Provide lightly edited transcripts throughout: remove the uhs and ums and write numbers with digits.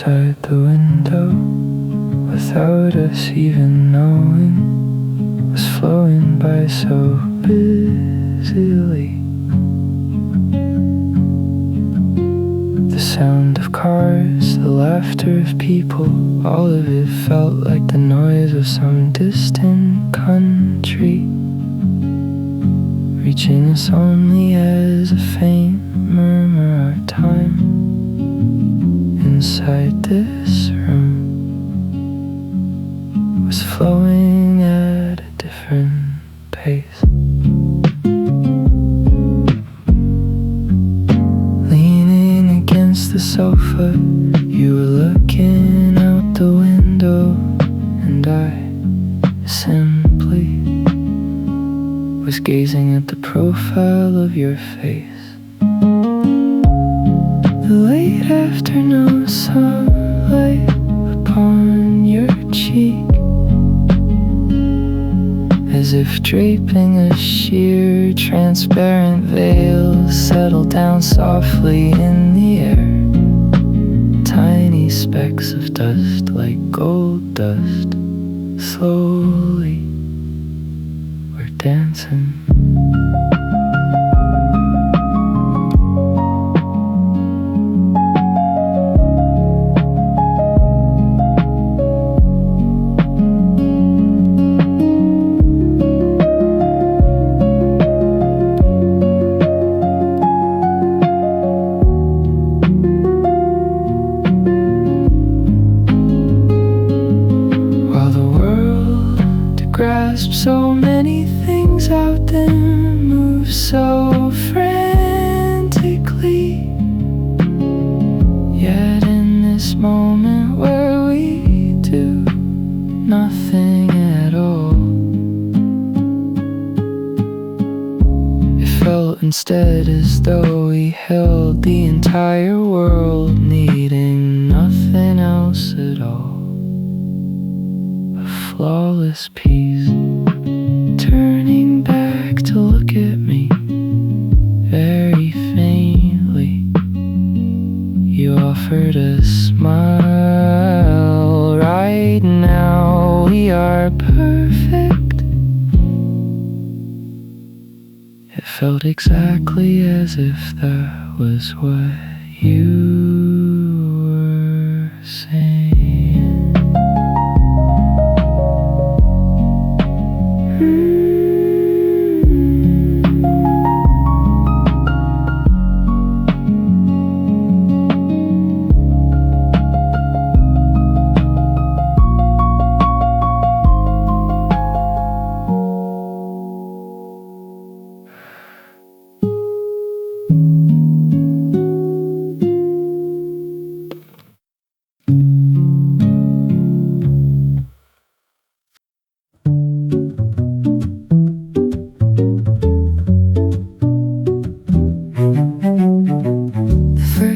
outside the window, without us even knowing, was flowing by so busily. The sound of cars, the laughter of people, all of it felt like the noise of some distant country, reaching us only as a faint murmur. Our time inside this room was flowing at a different pace. Leaning against the sofa, you were looking out the window, and I simply was gazing at the profile of your face. The late afternoon sunlight upon your cheek, as if draping a sheer transparent veil, settled down softly in the air. Tiny specks of dust, like gold dust, slowly were dancing. Grasp so many things out there, move so frantically. Yet in this moment where we do nothing at all, it felt instead as though we held the entire world, needing nothing else at all. Flawless peace, turning back to look at me very faintly. You offered a smile. Right now we are perfect. It felt exactly as if that was what you were saying.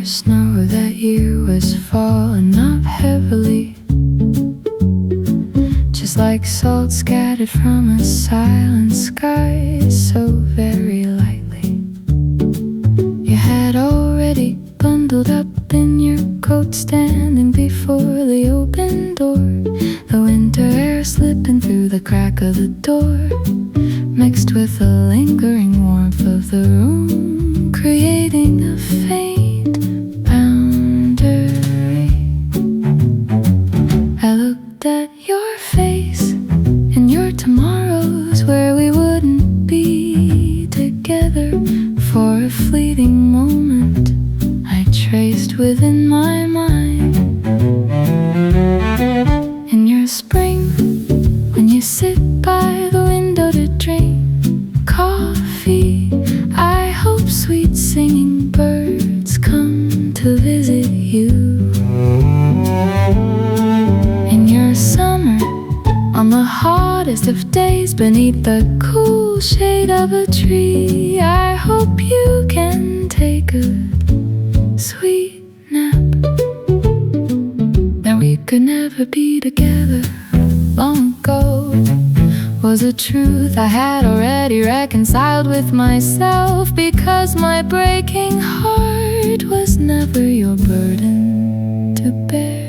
Snow that year was falling up heavily, just like salt scattered from a silent sky, so very lightly. You had already bundled up in your coat, standing before the open door, the winter air slipping through the crack of the door, mixed with the lingering warmth of the room, creating a faint boundary. I looked at your face and your tomorrows, where we wouldn't be together for a fleeting moment. I traced within my mind. In your spring, when you sit by the window to drink coffee, I hope sweet singing birds come to visit you. In your summer, on the hottest of days, beneath the cool shade of a tree, I hope you can take a sweet nap. That we could never be together long ago was a truth I had already reconciled with myself, because my breaking heart was never your burden to bear.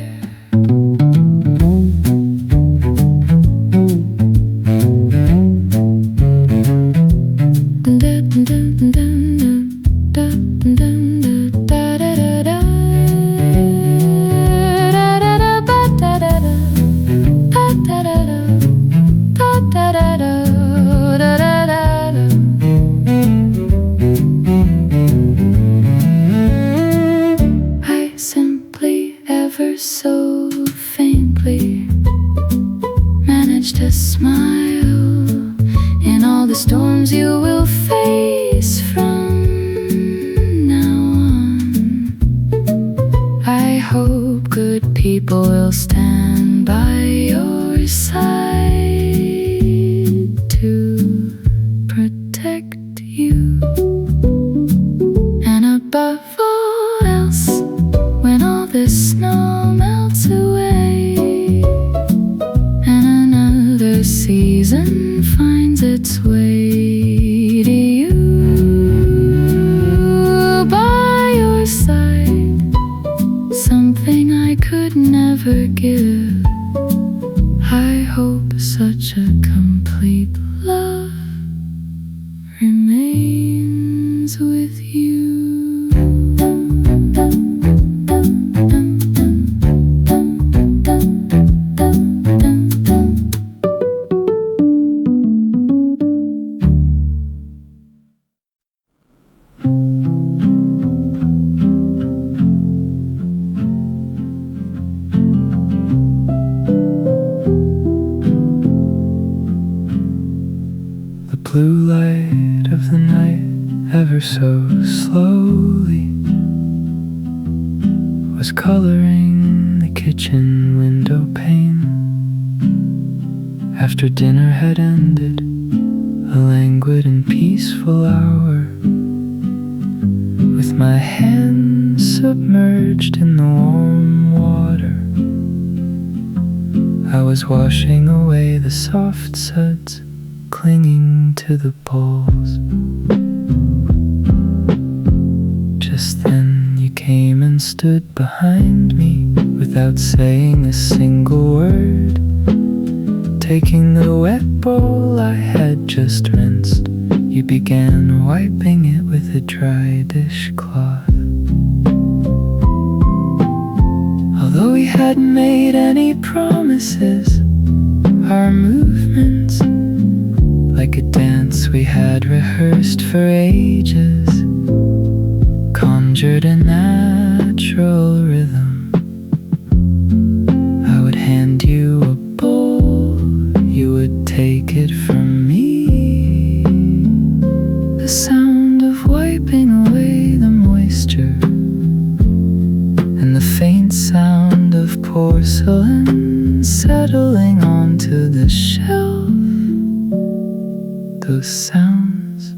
safely manage to smile in all the storms you will face from now on. I hope good people will stand by your side to protect you. And above all else, when all this snow melts away and another season finds its way to you, by your side, something I could never give. I hope such a complete love remains with you. The blue light of the night, ever so slowly, was coloring the kitchen window pane. After dinner had ended, a languid and peaceful hour, with my hands submerged in the warm water, I was washing away the soft suds clinging to the poles. Just then you came and stood behind me without saying a single word, taking the wet bowl I had just rinsed. You began wiping it with a dry dishcloth. Although we hadn't made any promises, our movements, like a dance we had rehearsed for ages, conjured a natural rhythm. I would hand you a bowl, you would take it from me. The sound of wiping away the moisture and the faint sound of porcelain settling onto the shelf. Those sounds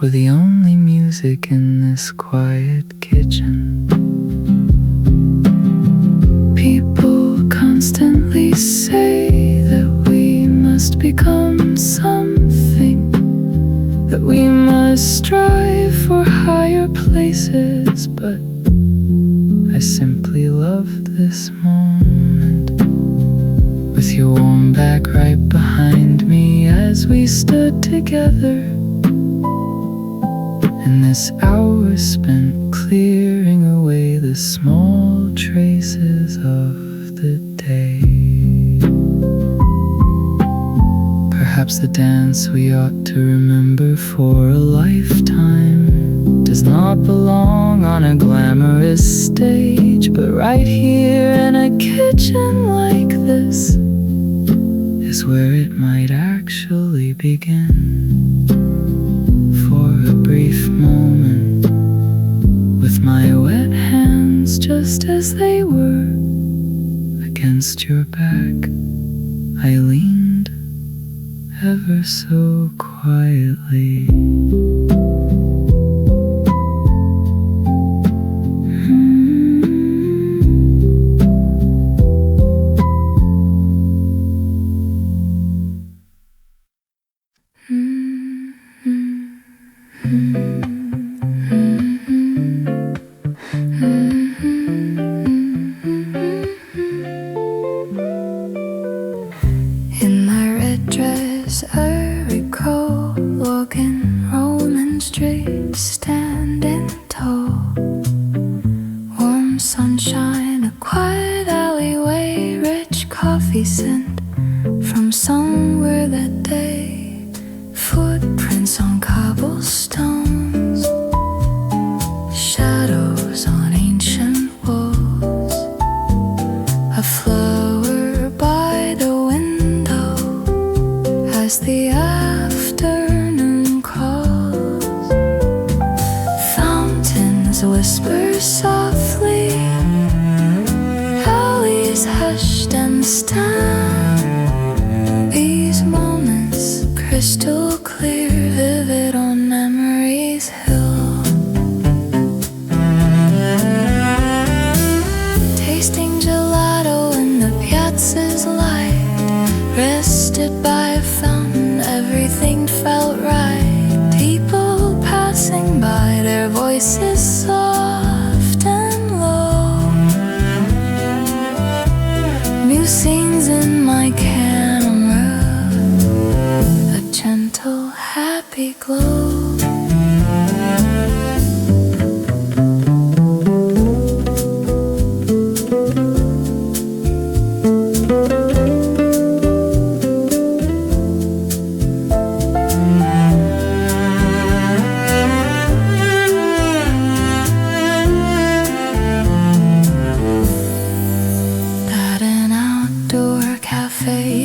were the only music in this quiet kitchen. People constantly say that we must become something, that we must strive for higher places, but I simply loved this moment, with your warm back right behind me as we stood together, and this hour spent clearing away the small traces of the day. Perhaps the dance we ought to remember for a lifetime does not belong on a glamorous stage, but right here in a kitchen like this is where it might actually begin. For a brief moment, with my wet hands just as they were against your back, I leaned ever so quietly. In my red dress, I recall walking Roman streets, standing tall. Warm sunshine, a quiet alleyway, rich coffee scent from somewhere that day. Footprints on cobblestones, shadows on ancient walls, a flower Rested by a fountain, everything felt right. People passing by, their voices soft and low. New scenes in my camera, a gentle, happy glow.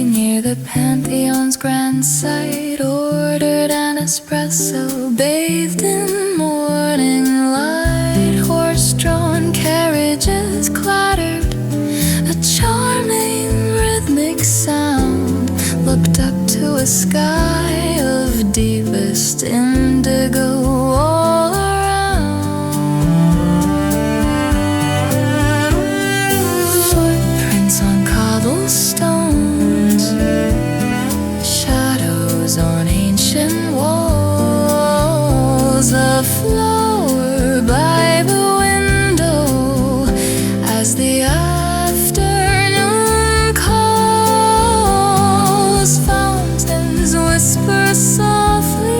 Near the Pantheon's grand site, ordered an espresso, bathed in morning light. Horse-drawn carriages clattered, a charming rhythmic sound. Looked up to a sky of deepest indigo all around. Footprints on cobblestones, shadows on ancient walls, a flower by the window as the afternoon calls. Fountains whisper softly,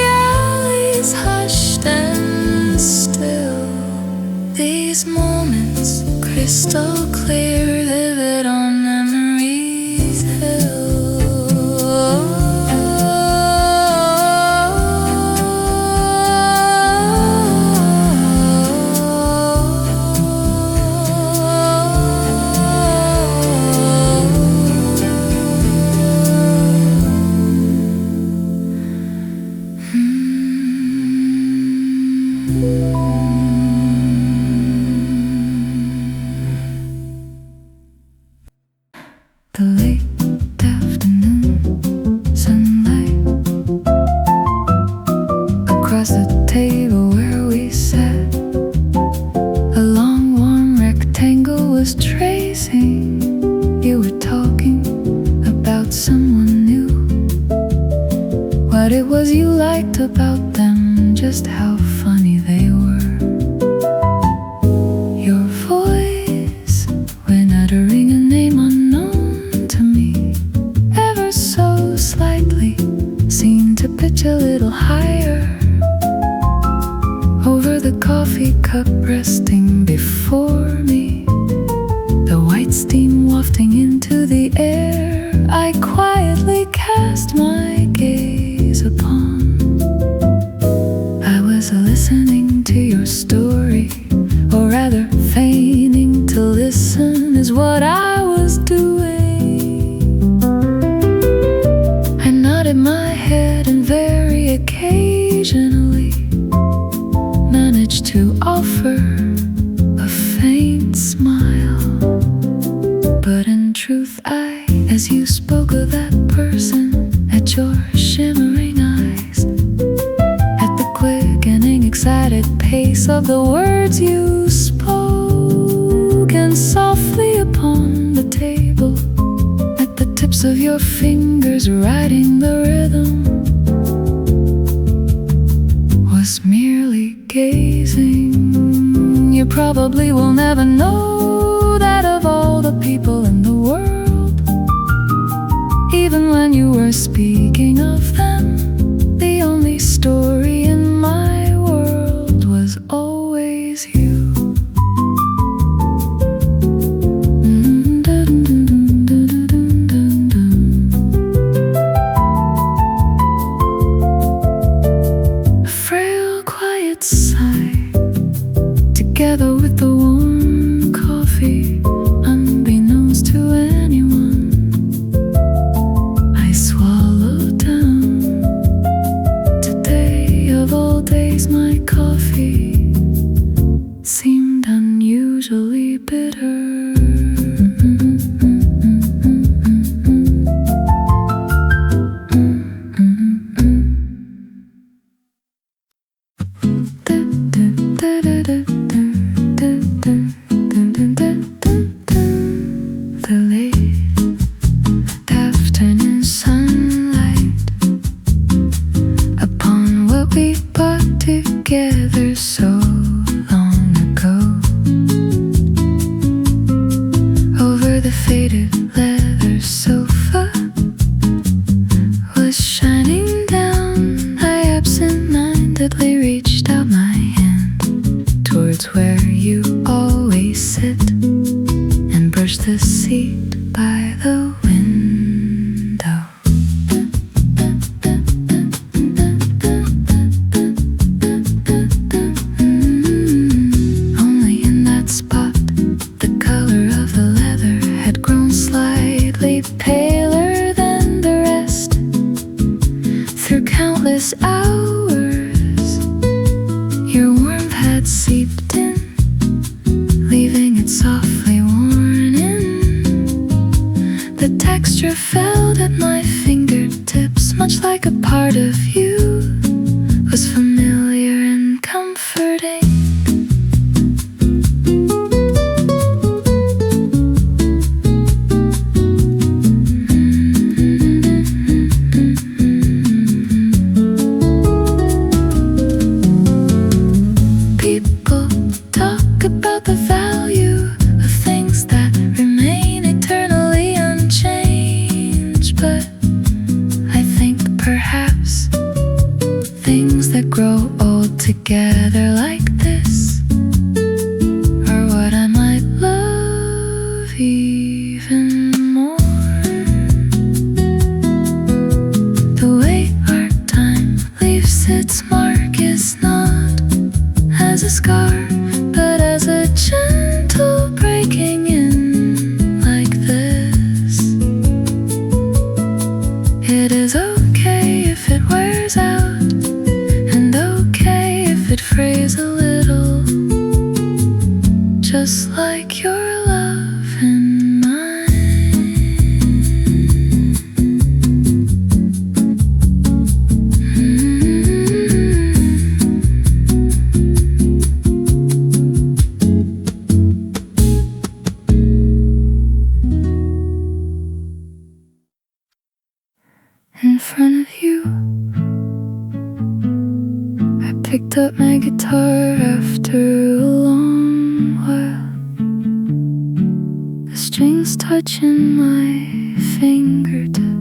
alleys hushed and still. These moments crystal clear, vivid on memory's hill. The late afternoon sunlight across the table where we sat, a long warm rectangle was tracing. You were talking about someone new, what it was you liked about them, just how funny they were. Your voice when uttering a name unknown to me, ever so slightly, seemed to pitch a little higher over the coffee cup resting before me, the white steam wafting into the air. I quietly cast my gaze upon. I was listening to your story, or rather feigning to listen is what I was doing. I nodded my head and very occasionally managed to offer a faint smile. But in truth as you spoke of that person, at your shimmering eyes, at the quickening, excited pace of the words you spoke, and softly upon the table, at the tips of your fingers writing the rhythm, was merely gazing. You probably will never know that of all the people in the world, even when you were speaking of them, the only story in my world was always you. A frail, quiet sigh, together with the warm coffee, unbeknownst to anyone, I swallowed down. seat by the window. Only in that spot, the color of the leather had grown slightly paler than the rest. Through countless hours, your warmth had seeped in, leaving it softly worn in. The texture felt at my fingertips, much like a part of you was familiar and comforting. People talk about the value of things that remain eternally unchanged, but I think perhaps things that grow old together like this are what I might love even more. The way our time leaves its mark is not as a scar, but as a gentle breaking in like this. It is okay if it wears out, and okay if it frays a little, just like your love and mine. In front of you, I picked up my guitar after a long while. The strings touching my fingertip,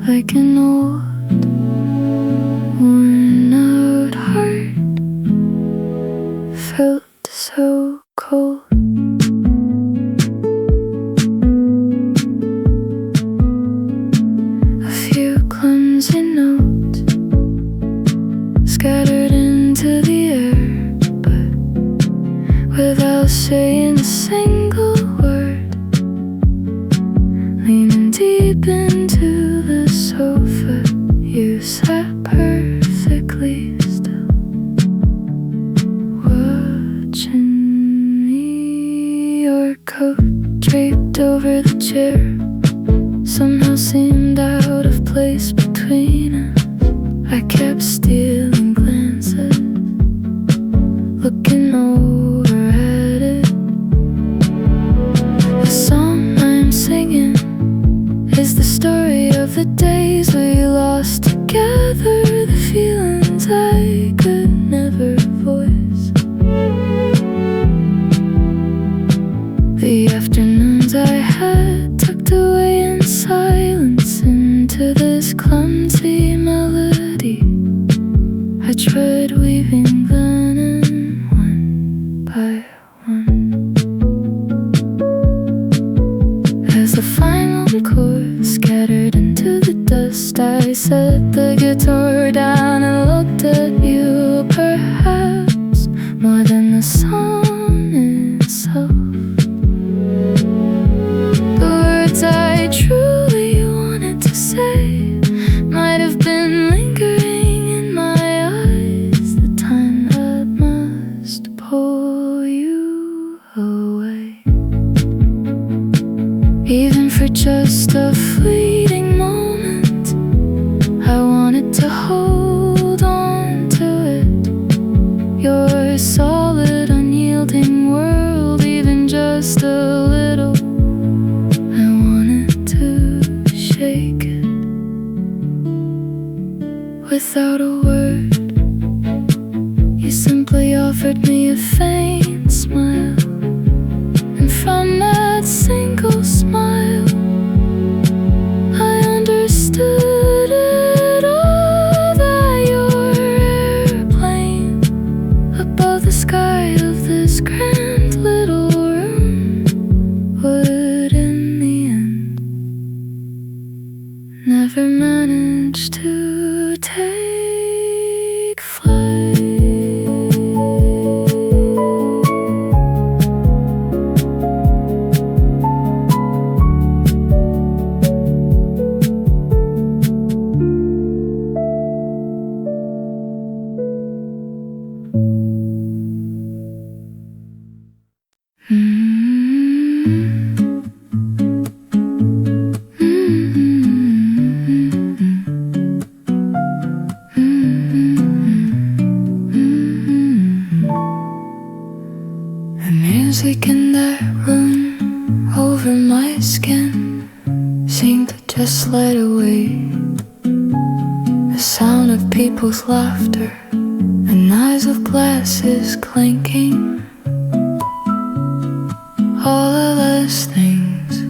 like an old, worn out heart, felt so cold. A few clumsy notes scattered into the air, but without saying a single word, leaning deep into the sofa, you sat perfectly still, watching me. Your coat draped over the chair somehow seemed out of place between us. I kept stealing glances, looking over at it. The song I'm singing is the story of the days we lost together, the feelings I could never voice, the afternoons I had tucked away in silence into this clumsy melody. I tried weaving them in one by one. As the final chord scattered into the dust, I set the guitar down and looked at you, perhaps more than the song itself. The words I truly wanted to say might have been lingering in my eyes, the time that must pull you away. Even for just a fleeting moment, I wanted to hold on to it. Your solid, unyielding world, even just a little, I wanted to shake it. Without a word, you simply offered me a faint smile, and from that single smile, I understood it all, that your airplane above the sky of this grand little room over my skin seemed to just slide away. The sound of people's laughter and eyes of glasses clinking. All of those things,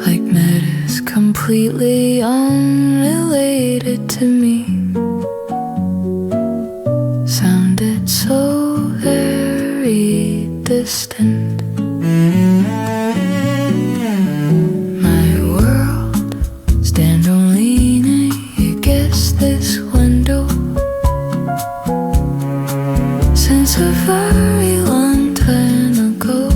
like matters completely unrelated to me, sounded so very distant. My world stand on leaning against this window since a very long time ago,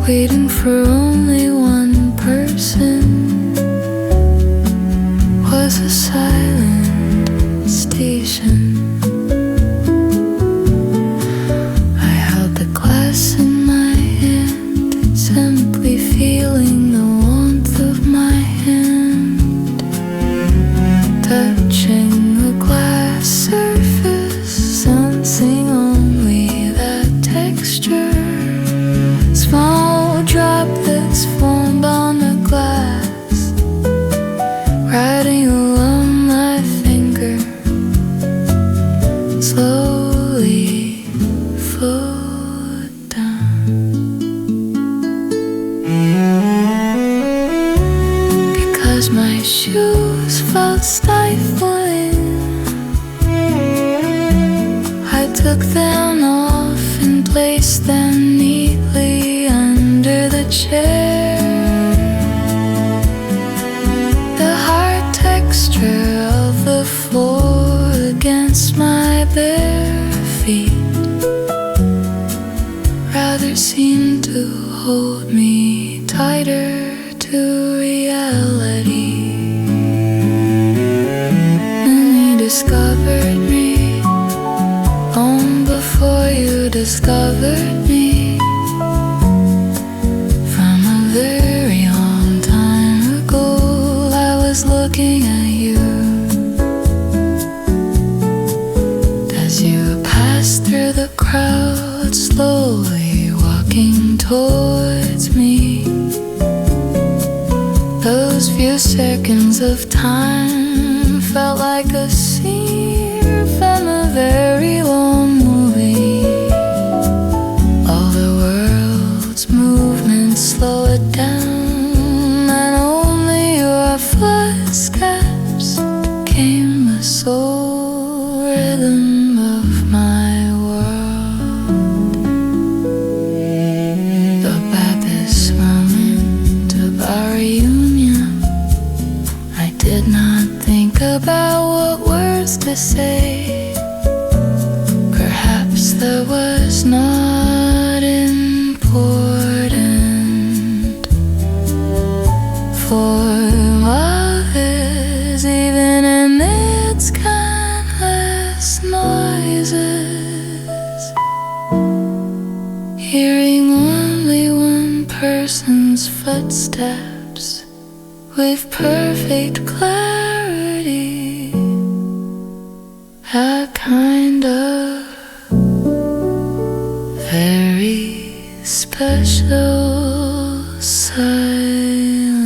waiting for only one person, was a silent station. I held the glass in my hand, simply feeling the warmth of my hand, touching the glass surface, sensing only that texture. Small droplets formed on the glass, riding along my finger, slowly float down. Because my shoes felt stifling, I took them off and placed them neatly under the chair. The hard texture of the floor against my bare feet rather seemed to hold me tighter to reality. And you discovered me long before you discovered me. From a very long time ago, I was looking at you as you passed through the crowd, slowly walking towards me. Those few seconds of time felt like a scene from a very long movie. All the world's movements slow it down, and only your footsteps became the sole rhythm of my world. Though at this moment of our reunion, I did not think about what words to say. Perhaps that was not important for others, even amidst countless noises. Hearing only one person's footsteps with perfect clarity, a kind of very special silence.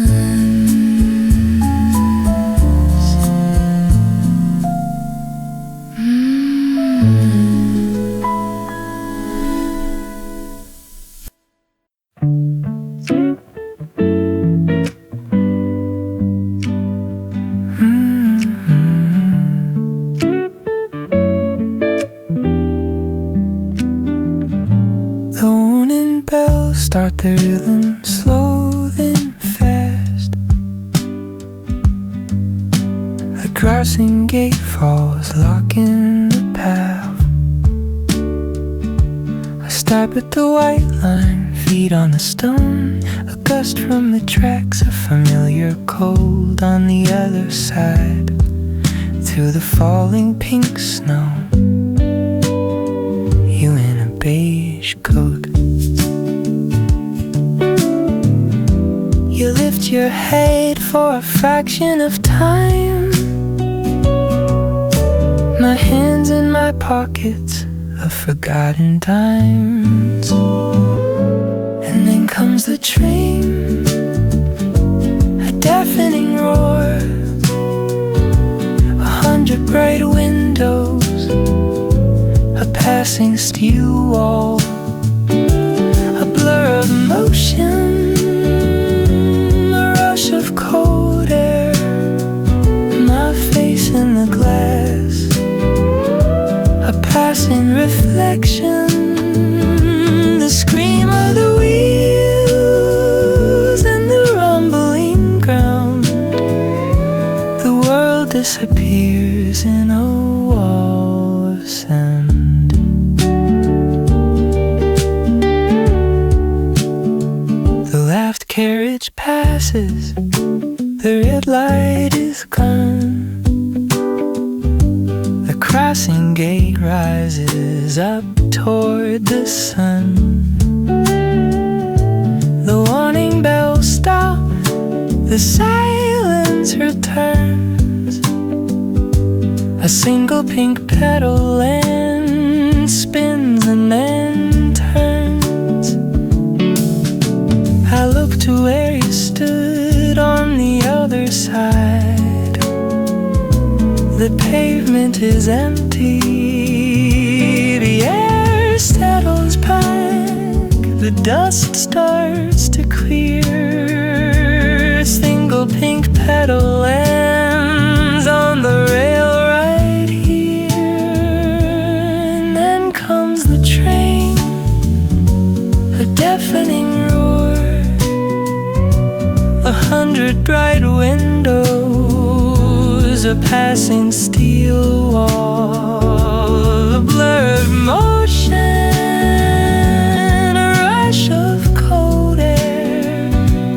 The warning bells start the rhythm, slow then fast. The crossing gate falls, locking the path. I stop at the white line, feet on the stone. A gust from the tracks, a familiar cold on the other side. Through the falling pink snow, you in a beige coat. You lift your head for a fraction of time. My hands in my pockets of forgotten times. And bright windows, a passing steel wall, a blur of motion, a rush of cold air, my face in the glass, a passing reflection, the scream of the wheels and the rumbling ground. The world disappears in a wall of sand. The laughed carriage passes, the red light is gone. The crossing gate rises up toward the sun. The warning bells stop, the silence returns. A single pink petal lands, spins and then turns. I look to where you stood on the other side. The pavement is empty, the air settles back, the dust starts to clear. A single pink petal lands on the rail right here. And then comes the train, a deafening roar, 100 bright windows, a passing steel wall, a blur of motion, a rush of cold air,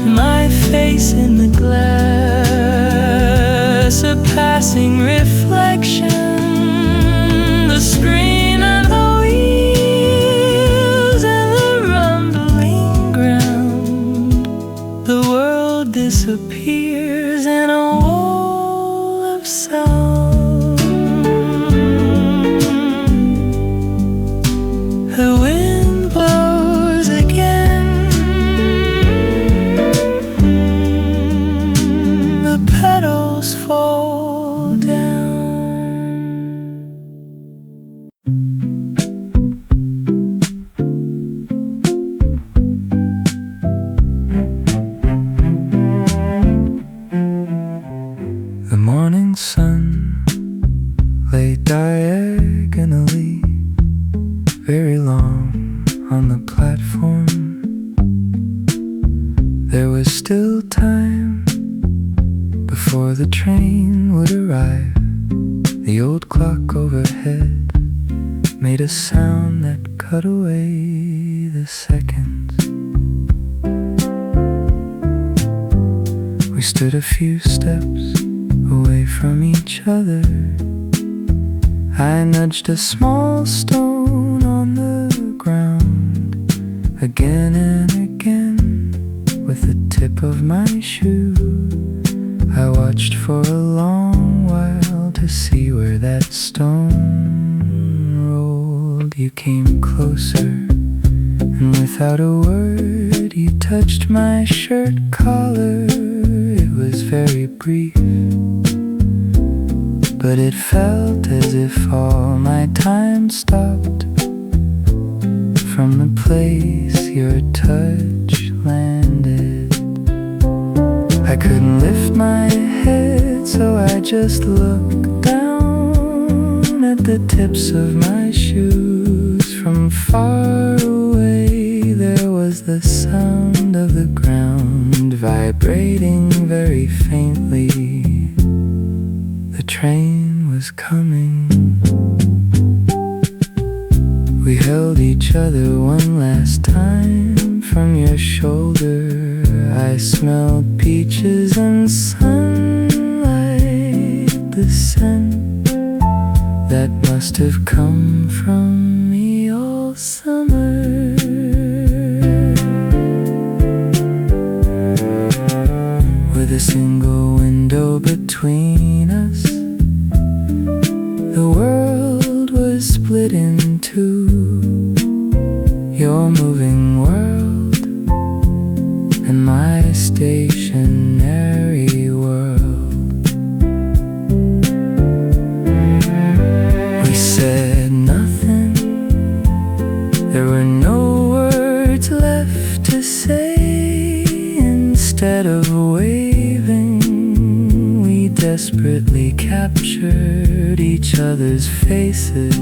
my face in the glass, a passing reflection, the scream of the wheels and the rumbling ground. The world disappears in a wall of sound. The wind blows again, the petals fall down. The morning sun lay diagonally, very long on the platform. There was still time before the train would arrive. The old clock overhead made a sound that cut away the seconds. We stood a few steps away from each other. I nudged a small stone on the ground again and again with the tip of my shoe. I watched for a long while to see where that stone rolled. You came closer, and without a word you touched my shirt collar. It was very brief, but it felt as if all my time stopped from the place your touch landed. I couldn't lift my head, so I just looked down at the tips of my shoes. From far away there was the sound of the ground vibrating very faintly. The train was coming. We held each other one last time. From your shoulder I smelled peaches and sunlight, the scent that must have come from me all summer. With a single window between us, the world was split in two. Your moving world and my stationary world. to say instead of waving. We desperately captured each other's faces,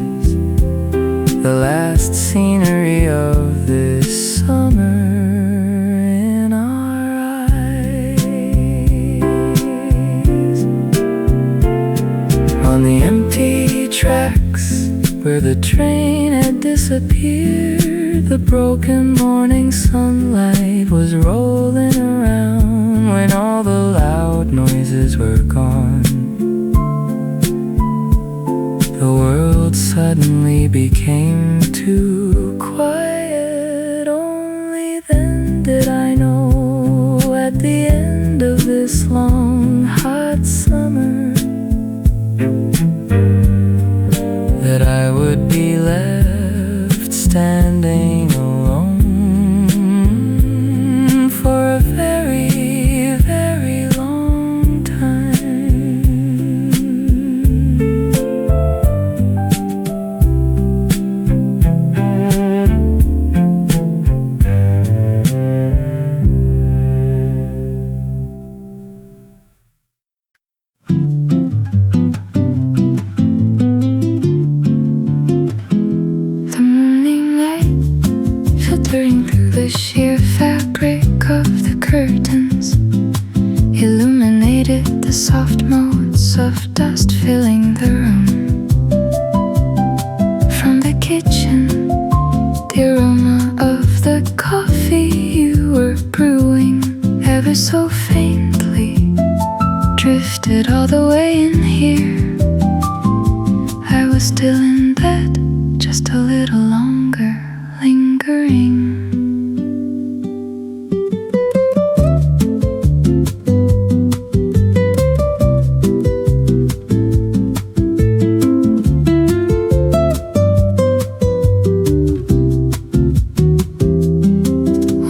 the last scenery of this summer in our eyes. On the empty tracks where the train had disappeared, the broken morning sunlight was rolling around when all the loud noises were gone. The world suddenly became too quiet. Only then did I know, at the end of this long, hot summer, that I would be left standing alone for a very, very long time. The morning light filtering through the sheer fabric of the curtains illuminated the soft motes of dust filling the room. From the kitchen, the aroma of the coffee you were brewing, ever so faintly, drifted all the way in here. I was still in bed, just a little longer, lingering.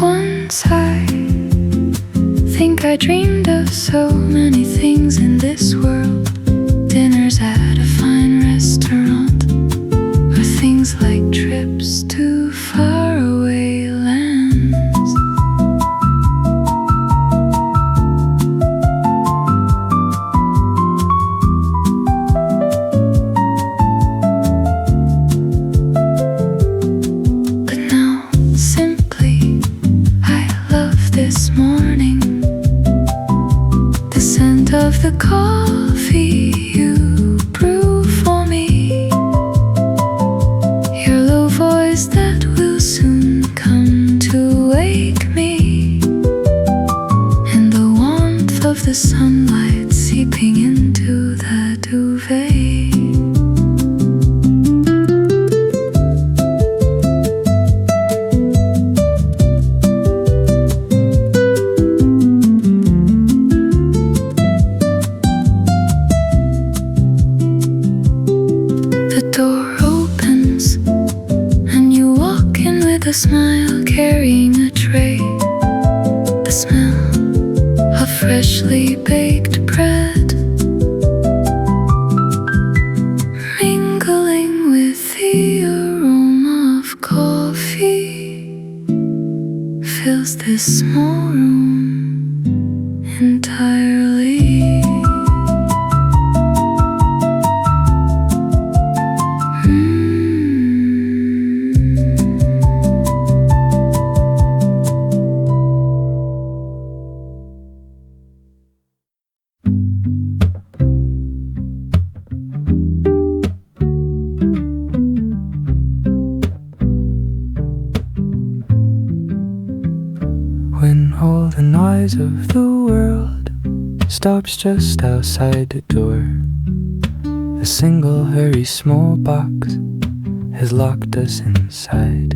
Once I think I dreamed of so many things in this world. Dinners at a fine restaurant, or things like trips to faraway lands. But now, simply, I love this morning, the scent of the coffee you brew for me, your low voice that will soon come to wake me, and the warmth of the sunlight seeping into the duvet. The door opens and you walk in with a smile, carrying a tray. The smell of freshly baked bread mingling with the aroma of coffee fills this small room entirely. When all the noise of the world stops just outside the door, a single hurry small box has locked us inside.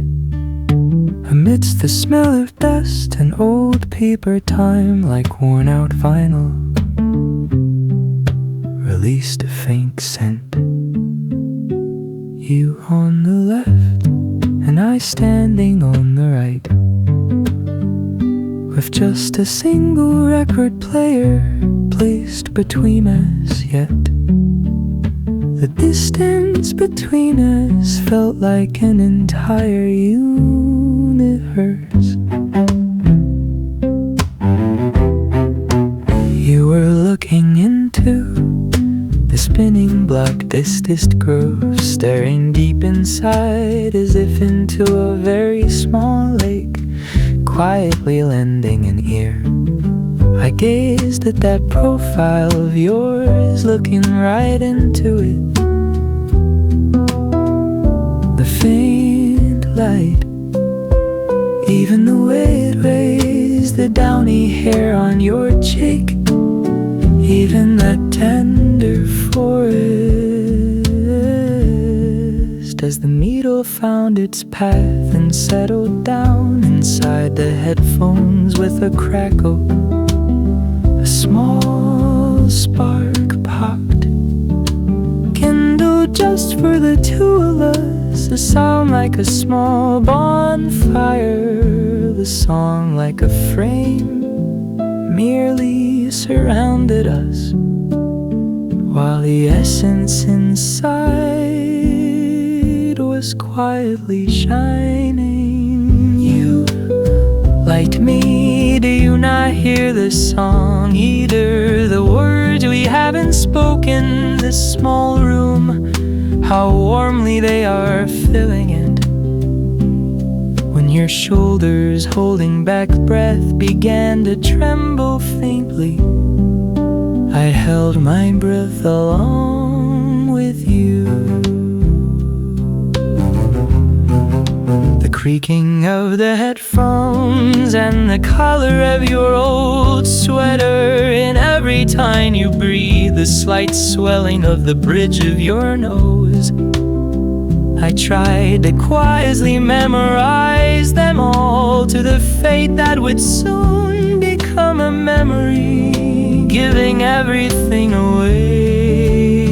Amidst the smell of dust and old paper, time like worn out vinyl released a faint scent. You on the left and I standing on the right, with just a single record player placed between us. Yet the distance between us felt like an entire universe. spinning block, this groove, staring deep inside as if into a very small lake, quietly lending an ear. I gazed at that profile of yours, looking right into it. The faint light, even the way it raised the downy hair on your cheek, even that tender forest, as the needle found its path and settled down inside the headphones with a crackle. A small spark popped, kindled just for the two of us. The sound like a small bonfire, the song like a frame merely surrounded us, while the essence inside was quietly shining. You light me, do you not hear this song either? The words we haven't spoken, this small room, how warmly they are filling it. When your shoulders holding back breath began to tremble faintly, I held my breath along with you. The creaking of the headphones and the color of your old sweater, in every time you breathe, the slight swelling of the bridge of your nose. I tried to quietly memorize them all to the fate that would soon become a memory, giving everything away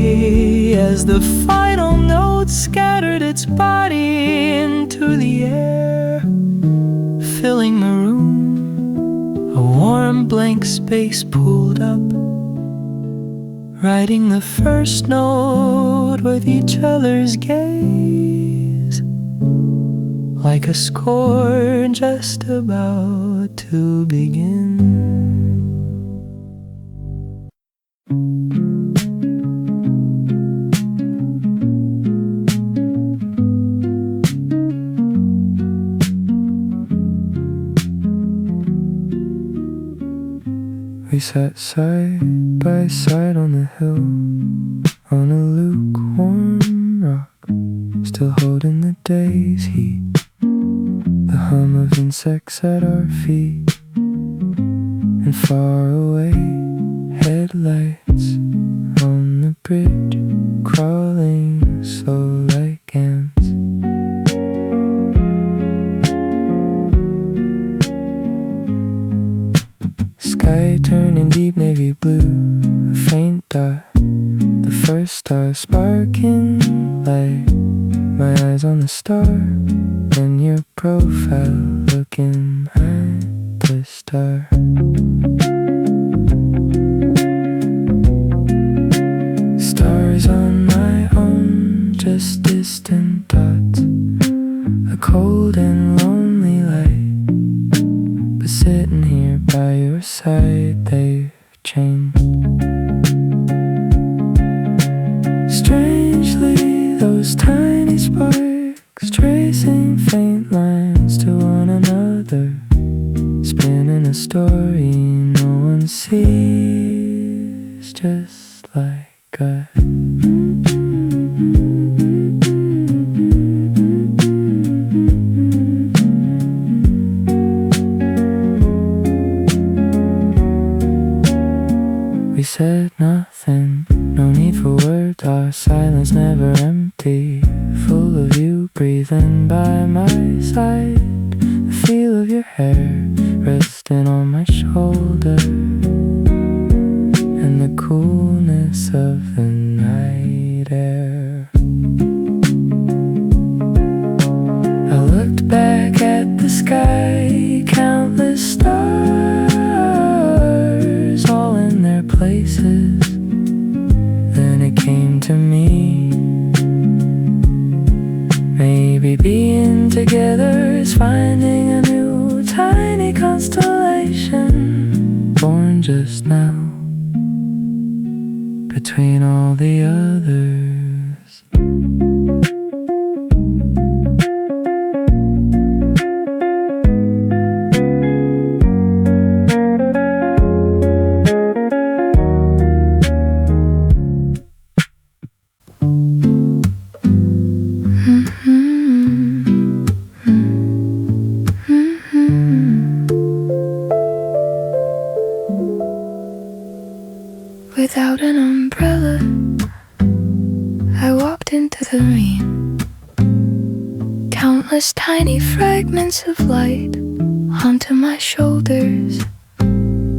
as the final note scattered its body into the air, filling the room. A warm blank space pulled up, writing the first note with each other's gaze, like a score just about to begin. We sat side by side on the hill, on a lukewarm rock, still holding the day's heat, the hum of insects at our feet, and far away headlights on the bridge, crawling slow like ants. Sky turning deep navy blue, a faint dot, the first star sparking light. My eyes on the star, then your profile looking at the star. Stars on my own, just distant dots, a cold and lonely light. But sitting here by your side, they've changed. Strangely, those tiny sparks tracing faint lines to one another, spinning a story no one sees, just like us. We said nothing, no need for words, our silence never empty, full of you breathing by my side, the feel of your hair resting on my shoulder, and the coolness of the night air. I looked back at the sky, countless stars, all in their places. Then it came to me, maybe being together is finding a new tiny constellation, born just now, between all the others. Without an umbrella, I walked into the rain. Countless tiny fragments of light onto my shoulders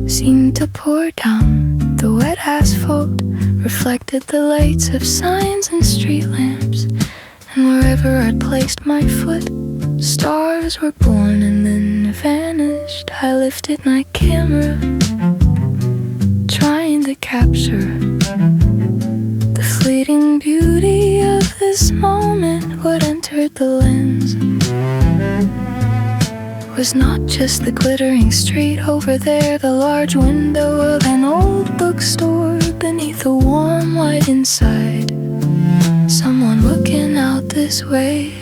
seemed to pour down. The wet asphalt reflected the lights of signs and street lamps, and wherever I'd placed my foot, stars were born and then vanished. I lifted my camera, trying to capture the fleeting beauty of this moment. What entered the lens was not just the glittering street over there, the large window of an old bookstore beneath a warm light inside. Someone looking out this way.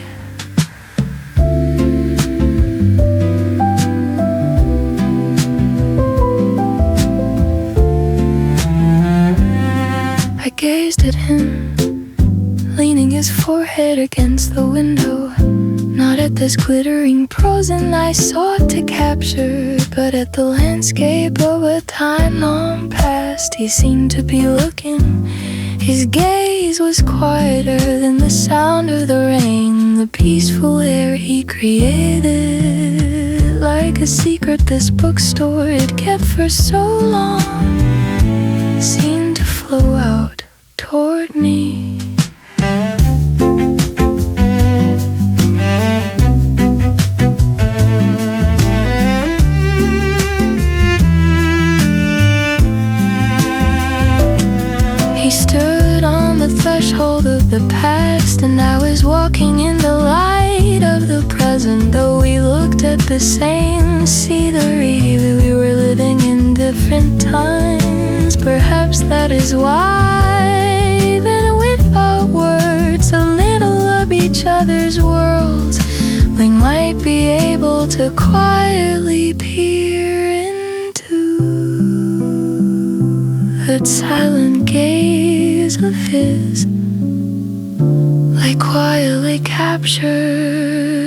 I gazed at him, leaning his forehead against the window, not at this glittering prose I sought to capture, but at the landscape of a time long past. He seemed to be looking. His gaze was quieter than the sound of the rain, the peaceful air he created. Like a secret this bookstore had kept for so long seemed to flow out toward me. He stood on the threshold of the past, and I was walking in the light of the present. Though we looked at the same scenery, we were living in different times. Perhaps that is why, even without words, a little of each other's worlds, we might be able to quietly peer into that silent gaze of his, like quietly captured